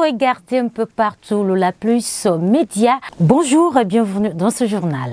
regardez un peu partout le La Plus Média. Bonjour et bienvenue dans ce journal.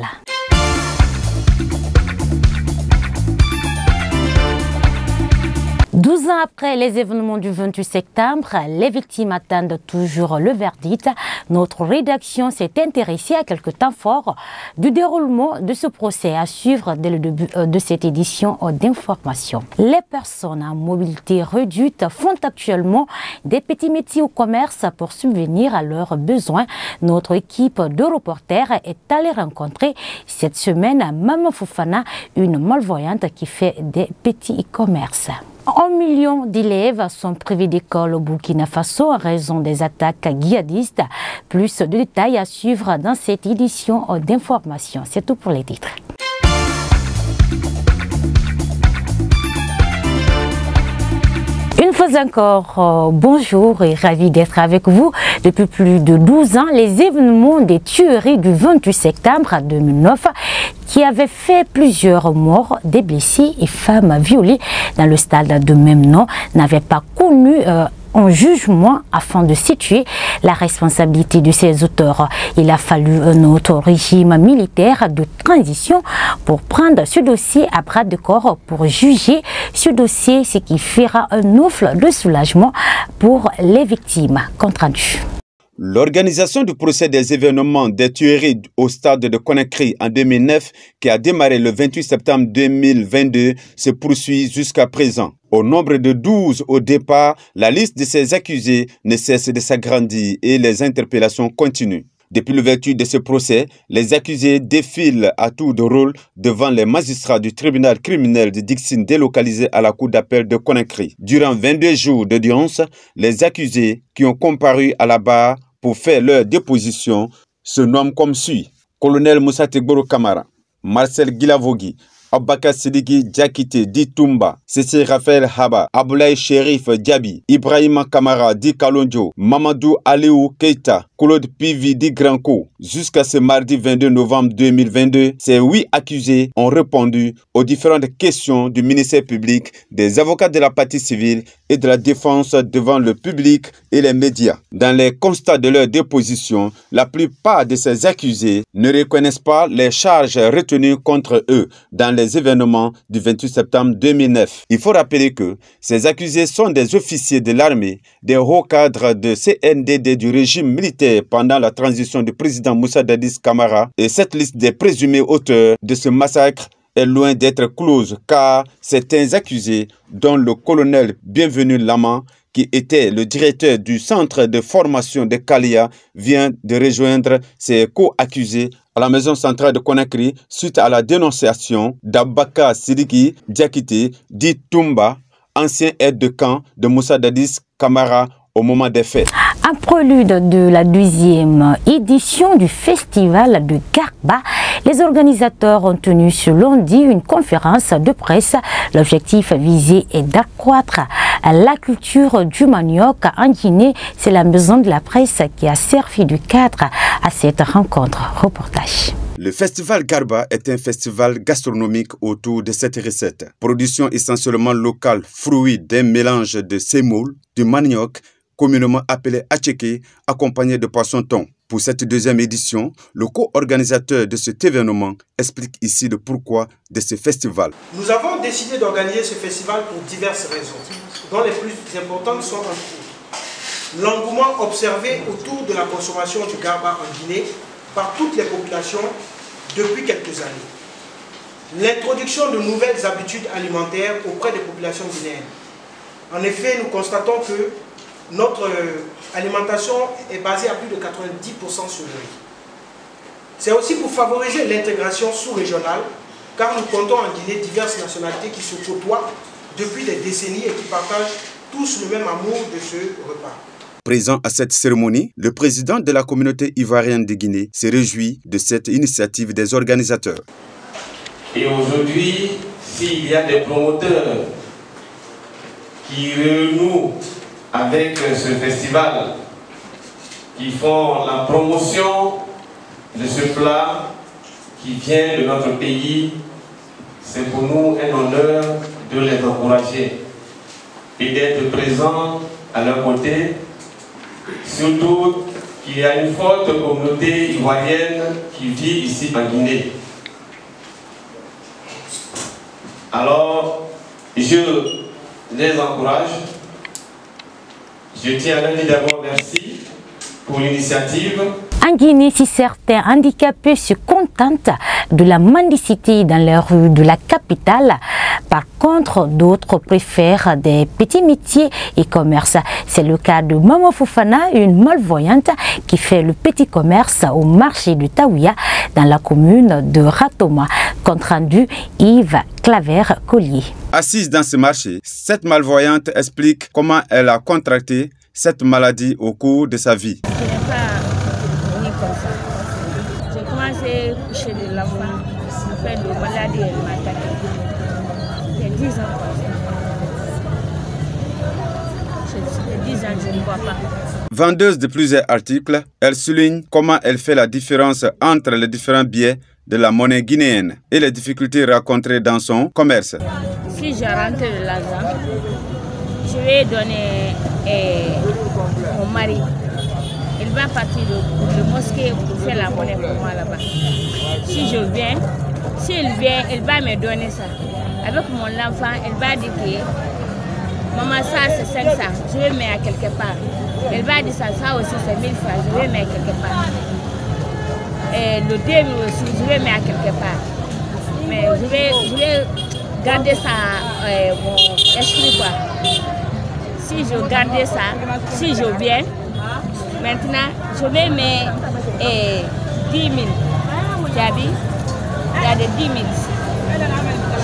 12 ans après les événements du 28 septembre, les victimes attendent toujours le verdict. Notre rédaction s'est intéressée à quelques temps forts du déroulement de ce procès à suivre dès le début de cette édition d'information. Les personnes à mobilité réduite font actuellement des petits métiers au commerce pour subvenir à leurs besoins. Notre équipe de reporters est allée rencontrer cette semaine Maman Fofana, une malvoyante qui fait des petits commerces. 1 million d'élèves sont privés d'école au Burkina Faso en raison des attaques djihadistes. Plus de détails à suivre dans cette édition d'information. C'est tout pour les titres. Une fois encore, bonjour et ravi d'être avec vous. Depuis plus de 12 ans, les événements des tueries du 28 septembre 2009 qui avaient fait plusieurs morts, des blessés et femmes violées dans le stade de même nom n'avaient pas connu en jugement afin de situer la responsabilité de ces auteurs. Il a fallu un autre régime militaire de transition pour prendre ce dossier à bras de corps pour juger ce dossier, ce qui fera un souffle de soulagement pour les victimes. Compte rendu. L'organisation du procès des événements des tueries au stade de Conakry en 2009, qui a démarré le 28 septembre 2022, se poursuit jusqu'à présent. Au nombre de 12 au départ, la liste de ces accusés ne cesse de s'agrandir et les interpellations continuent. Depuis l'ouverture de ce procès, les accusés défilent à tour de rôle devant les magistrats du tribunal criminel de Dixine délocalisé à la cour d'appel de Conakry. Durant 22 jours d'audience, les accusés qui ont comparu à la barre pour faire leur déposition se nomment comme suit: Colonel Moussa Tegboro Kamara, Marcel Guilavogui, Abaka Sidiki Diakité Di Toumba, Cécile Raphaël Haba, Aboulaye Sherif Diaby, Ibrahima Kamara Di Kalonjo, Mamadou Aliou Keita, Claude Pivi Di Granco. Jusqu'à ce mardi 22 novembre 2022, ces 8 accusés ont répondu aux différentes questions du ministère public, des avocats de la partie civile et de la défense devant le public et les médias. Dans les constats de leur déposition, la plupart de ces accusés ne reconnaissent pas les charges retenues contre eux dans les événements du 28 septembre 2009. Il faut rappeler que ces accusés sont des officiers de l'armée, des hauts cadres de CNDD du régime militaire pendant la transition du président Moussa Dadis Camara, et cette liste des présumés auteurs de ce massacre est loin d'être close, car certains accusés, dont le colonel Bienvenu Lama, qui était le directeur du centre de formation de Kalia, vient de rejoindre ses co-accusés à la maison centrale de Conakry suite à la dénonciation d'Abaka Sidiki Diakité Di Toumba, ancien aide de camp de Moussa Dadis Camara au moment des faits. En prélude de la 12e édition du festival de Garba, les organisateurs ont tenu ce lundi une conférence de presse. L'objectif visé est d'accroître la culture du manioc en Guinée. C'est la maison de la presse qui a servi de cadre à cette rencontre. Reportage. Le festival Garba est un festival gastronomique autour de cette recette. Production essentiellement locale, fruit d'un mélange de sémoule, du manioc, communément appelé atchéké, accompagné de poisson thon. Pour cette 2e édition, le co-organisateur de cet événement explique ici le pourquoi de ce festival. Nous avons décidé d'organiser ce festival pour diverses raisons, dont les plus importantes sont l'engouement observé autour de la consommation du garba en Guinée par toutes les populations depuis quelques années. L'introduction de nouvelles habitudes alimentaires auprès des populations guinéennes. En effet, nous constatons que notre alimentation est basée à plus de 90% sur le riz. C'est aussi pour favoriser l'intégration sous-régionale, car nous comptons en Guinée diverses nationalités qui se côtoient depuis des décennies et qui partagent tous le même amour de ce repas. Présent à cette cérémonie, le président de la communauté ivoirienne de Guinée se réjouit de cette initiative des organisateurs. Et aujourd'hui, s'il y a des promoteurs qui renouent avec ce festival, qui font la promotion de ce plat qui vient de notre pays, c'est pour nous un honneur de les encourager et d'être présents à leur côté surtout qu'il y a une forte communauté ivoirienne qui vit ici en Guinée. Alors, je les encourage. Je tiens à leur dire d'abord merci pour l'initiative. En Guinée, si certains handicapés se contentent de la mendicité dans les rues de la capitale, par contre, d'autres préfèrent des petits métiers et commerces. C'est le cas de Maman Fofana, une malvoyante qui fait le petit commerce au marché de Taouya dans la commune de Ratoma. Compte rendu Yves Claver-Collier. Assise dans ce marché, cette malvoyante explique comment elle a contracté cette maladie au cours de sa vie. J'ai commencé à coucher de l'enfant, faire de maladie et maternelle. J'ai 10 ans. J'ai 10 ans, je ne vois pas. Vendeuse de plusieurs articles, elle souligne comment elle fait la différence entre les différents biais de la monnaie guinéenne et les difficultés rencontrées dans son commerce. Si je rentre de l'argent, je vais donner mon mari. Il va partir de mosquée pour faire la monnaie pour moi là-bas. Si je viens, s'il vient, il va me donner ça. Avec mon enfant, il va dire que maman, ça c'est 500, je vais mettre quelque part. Il va dire ça aussi c'est 1000 francs, je vais mettre quelque part. Et le 2000 aussi, je vais mettre quelque part. Mais je vais garder ça, mon esprit quoi. Si je garde ça, si je viens, maintenant, je vais mettre 10 000. Il y a de 10 000 ici.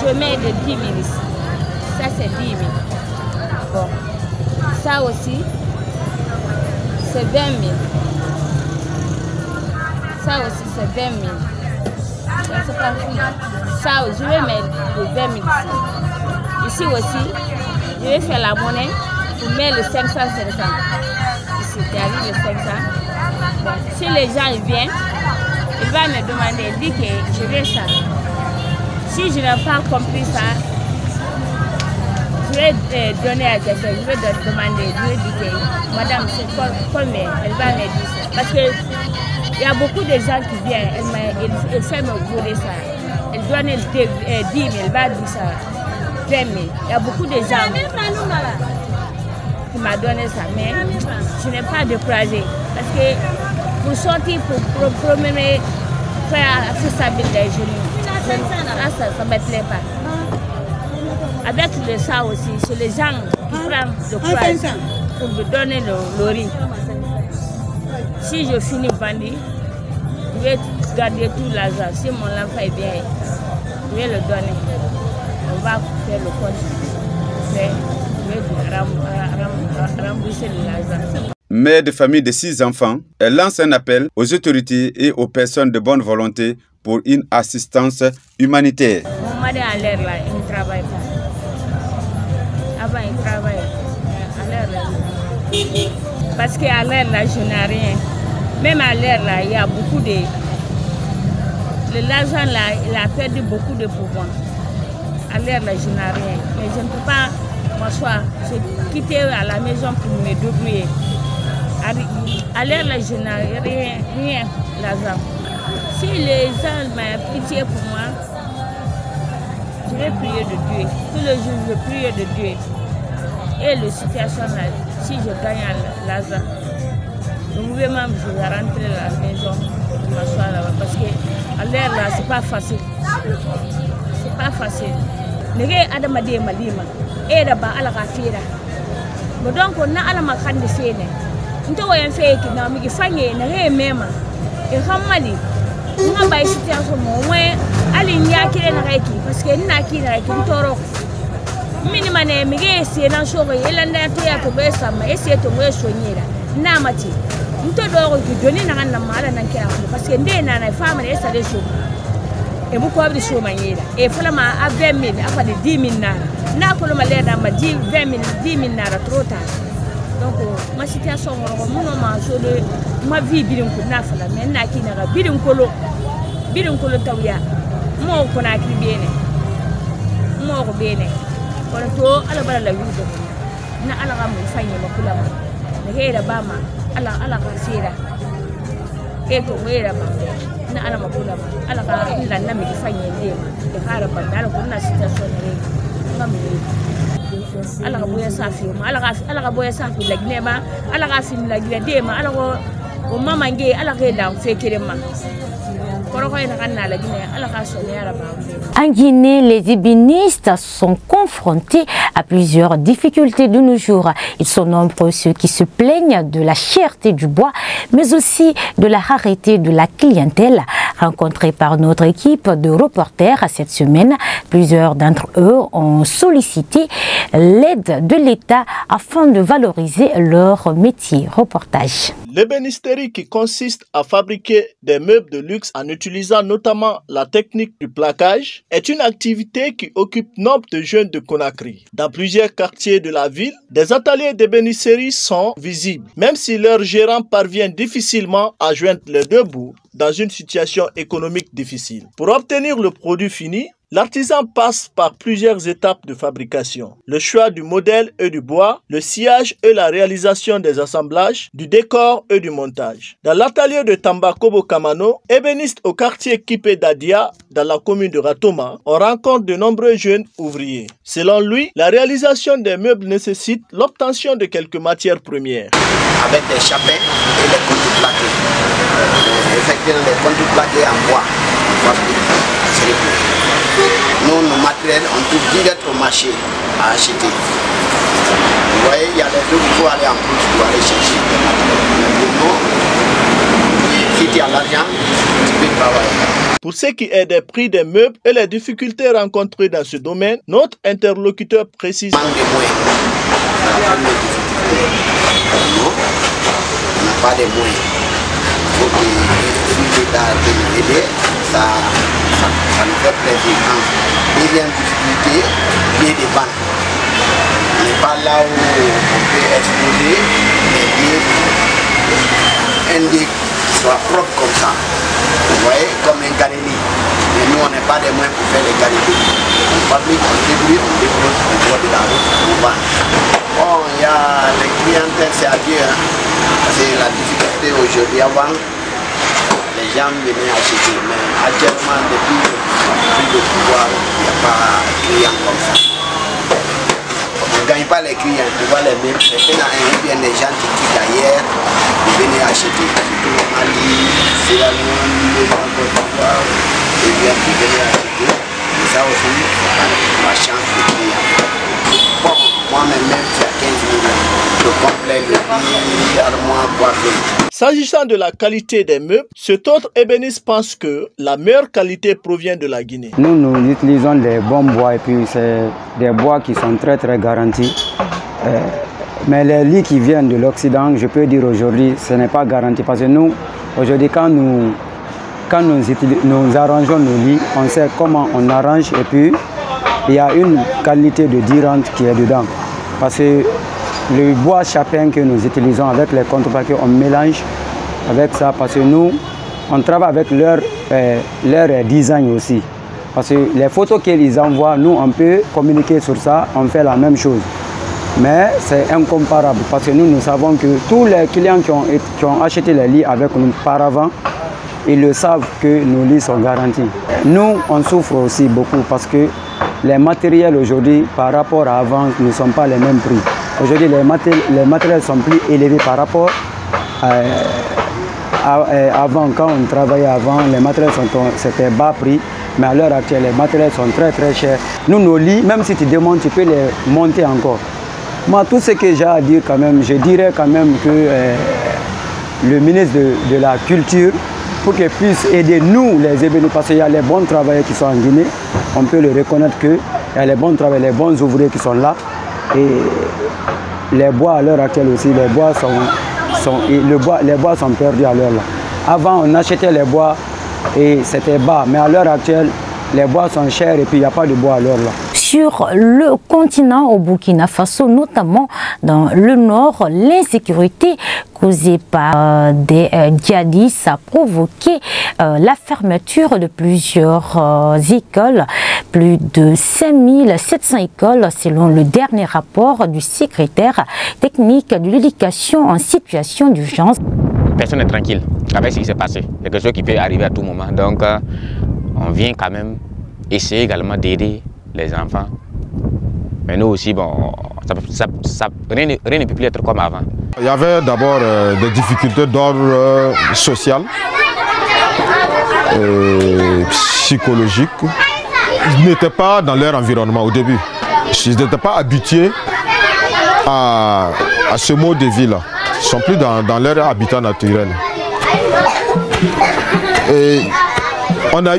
Je mets de 10 000 ici. Ça, c'est 10 000. Bon. Ça aussi, c'est 20 000. Ça aussi, c'est 20 000. Ça, je vais mettre de 20 000 ici. Ici aussi, je vais faire la monnaie pour mettre le 500. Le 500. Bon, si les gens viennent, ils vont me demander, dit que je veux ça. Si je n'ai pas compris ça, je vais donner à quelqu'un, je vais demander, je vais dire que madame, c'est combien? Elle va me dire ça. Parce qu'il y a beaucoup de gens qui viennent, elle fait me voler ça. Elle donne 10 000, elle va dire ça, 20 000. Il y a beaucoup de gens qui m'ont donné ça, mais je n'ai pas découragé. Parce que pour sortir, pour promener, faire la des genoux, ça ne me plaît pas. Avec le ça aussi, c'est les gens qui prennent le courage pour me donner le riz. Si je finis vendre, je vais garder tout l'argent. Si mon enfant est bien, je vais le donner. On va faire le compte. Je vais rembourser l'argent. Mère de famille de 6 enfants, elle lance un appel aux autorités et aux personnes de bonne volonté pour une assistance humanitaire. Mon mari a l'air là, il ne travaille pas. Avant, il travaille. À l'air là. Parce qu'à l'air là, je n'ai rien. Même à l'air là, il y a beaucoup de... L'argent là, il a perdu beaucoup de pouvoir. À l'air là, je n'ai rien. Mais je ne peux pas m'asseoir. J'ai quitté à la maison pour me débrouiller. À l'air là, je n'ai rien l'argent. Si les gens m'ont pitié pour moi, je vais prier de Dieu. Tous les jours, je vais prier de Dieu. Et la situation là, si je gagne l'argent, je vais même rentrer à la maison, je m'assois là-bas. Parce qu'à l'air là, c'est pas facile. C'est pas facile. Les gens ont des malima. Et là-bas, à la rafira. Mais donc, on a à la macane de Séné. Nto wayan fe ki na mi fanye na he mema e hamali nga bay situation mo we ali nya kire na reki parce que na ki na reki toro mini mane mi ge se na shogo yela na to ya to be sama e se to mo sonyira na mati nto do ko doni na na mala na kira parce que nde na na fama e sa de so e bu ko abdi so manyira e fula ma a 20 000 afa de 10 000 na ko ma le na ma 20 000 naira trop tard. Donc, ma situation, ma vie, mais tawya mo ko na ki bene mo ko bene ko to ala bala la wido na ala ga mo fanye ma kula ma ne hera ba ma ala ka sera e ko wera bande na ala makula ala ka illa na mi fanye ndema e kara bande ala ko na situation re ngami ala ka boya safi ala ka boya safi lagnema ala ka film lagna dema ala ko o mama nge ala ka da fekere ma. En Guinée, les ébénistes sont confrontés à plusieurs difficultés de nos jours. Ils sont nombreux ceux qui se plaignent de la cherté du bois, mais aussi de la rareté de la clientèle. Rencontrés par notre équipe de reporters cette semaine, plusieurs d'entre eux ont sollicité l'aide de l'État afin de valoriser leur métier. Reportage. L'ébénisterie, qui consiste à fabriquer des meubles de luxe en utilisant notamment la technique du plaquage, est une activité qui occupe nombre de jeunes de Conakry. Dans plusieurs quartiers de la ville, des ateliers d'ébénisterie sont visibles, même si leur gérant parvient difficilement à joindre les deux bouts dans une situation économique difficile. Pour obtenir le produit fini, l'artisan passe par plusieurs étapes de fabrication. Le choix du modèle et du bois, le sciage et la réalisation des assemblages, du décor et du montage. Dans l'atelier de Tamba Kobo Kamano, ébéniste au quartier Kipé d'Adia, dans la commune de Ratoma, on rencontre de nombreux jeunes ouvriers. Selon lui, la réalisation des meubles nécessite l'obtention de quelques matières premières. Avec des chapins et les conduits plaqués. Effectivement, les conduits plaqués en bois, c'est le plus. Nous, nos matériels, on trouve direct au marché à acheter. Vous voyez, il y a des trucs qu'il faut aller en plus pour aller chercher des matériels. Mais si tu as l'argent, tu peux travailler. Pour ce qui est des prix des meubles et les difficultés rencontrées dans ce domaine, notre interlocuteur précise. Manque de moyens. C'est la première difficulté. Non, on n'a pas de moyens. Il faut que l'État nous aide, ça nous fait plaisir. Deuxième difficulté, pied de banque. On n'est pas là où on peut exposer les lieux, un lieu qui soit propre comme ça. Vous voyez, comme un galerie. Mais nous, on n'a pas de moyens pour faire les galeries. On fabrique, on débrouille, on dépose, on voit de la route, on vend. Bon, il y a les clientèles, c'est à Dieu. Hein. C'est la difficulté aujourd'hui. Avant, les gens venaient acheter. Mais actuellement, depuis le prix de pouvoir, il n'y a pas de clients comme ça. On ne gagne pas les clients, tu vois les mêmes. Maintenant, il y a des gens qui quittent ailleurs, ils venaient acheter. Surtout au Mali, c'est la les gens de pouvoir, ils venaient acheter. Et ça aussi, c'est ma chance de clients. Bon, moi-même, c'est à 15 millions. Le complet, le lit, armoire, coiffure. S'agissant de la qualité des meubles, cet autre ébéniste pense que la meilleure qualité provient de la Guinée. Nous utilisons des bons bois et puis c'est des bois qui sont très garantis. Mais les lits qui viennent de l'Occident, je peux dire aujourd'hui, ce n'est pas garanti. Parce que nous, aujourd'hui, quand nous arrangeons nos lits, on sait comment on arrange et puis il y a une qualité de dirante qui est dedans. Parce que le bois chapin que nous utilisons avec les contreplaqués, on mélange avec ça parce que nous, on travaille avec leur design aussi. Parce que les photos qu'ils envoient, nous, on peut communiquer sur ça, on fait la même chose. Mais c'est incomparable parce que nous savons que tous les clients qui ont acheté les lits avec nous par avant, ils le savent que nos lits sont garantis. Nous, on souffre aussi beaucoup parce que les matériels aujourd'hui, par rapport à avant, ne sont pas les mêmes prix. Aujourd'hui, les matériels sont plus élevés par rapport à avant. Quand on travaillait avant, les matériels c'était bas prix. Mais à l'heure actuelle, les matériels sont très chers. Nous, nos lits, même si tu demandes, tu peux les monter encore. Moi, tout ce que j'ai à dire quand même, je dirais quand même que le ministre de la Culture, pour qu'il puisse aider nous, les ébénistes, parce qu'il y a les bons travailleurs qui sont en Guinée, on peut le reconnaître qu'il y a les bons travailleurs, les bons ouvriers qui sont là. Et les bois à l'heure actuelle aussi, les bois sont perdus à l'heure là. Avant, on achetait les bois et c'était bas, mais à l'heure actuelle, les bois sont chers et puis il n'y a pas de bois à l'heure là. Sur le continent, au Burkina Faso, notamment dans le nord, l'insécurité causée par des djihadistes a provoqué la fermeture de plusieurs écoles. plus de 5700 écoles selon le dernier rapport du secrétaire technique de l'éducation en situation d'urgence. Personne n'est tranquille avec ce qui s'est passé. C'est quelque chose qui peut arriver à tout moment. Donc, on vient quand même essayer également d'aider les enfants. Mais nous aussi, bon, rien ne peut plus être comme avant. Il y avait d'abord des difficultés d'ordre social, psychologique. Ils n'étaient pas dans leur environnement au début. Ils n'étaient pas habitués à ce mode de vie-là. Ils ne sont plus dans leur habitat naturel. Et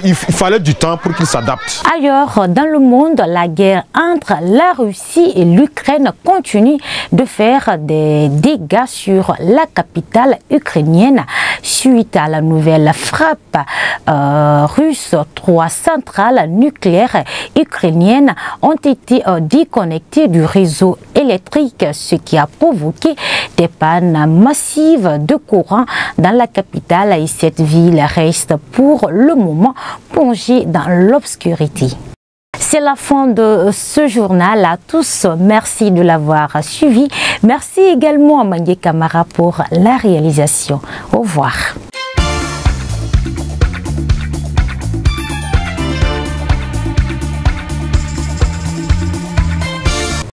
il fallait du temps pour qu'ils s'adaptent. Ailleurs dans le monde, la guerre entre la Russie et l'Ukraine continue de faire des dégâts sur la capitale ukrainienne. Suite à la nouvelle frappe russe, 3 centrales nucléaires ukrainiennes ont été déconnectées du réseau électrique, ce qui a provoqué des pannes massives de courant dans la capitale et cette ville reste pour le moment plongée dans l'obscurité. C'est la fin de ce journal. À tous, merci de l'avoir suivi. Merci également à Mangué Camara pour la réalisation. Au revoir.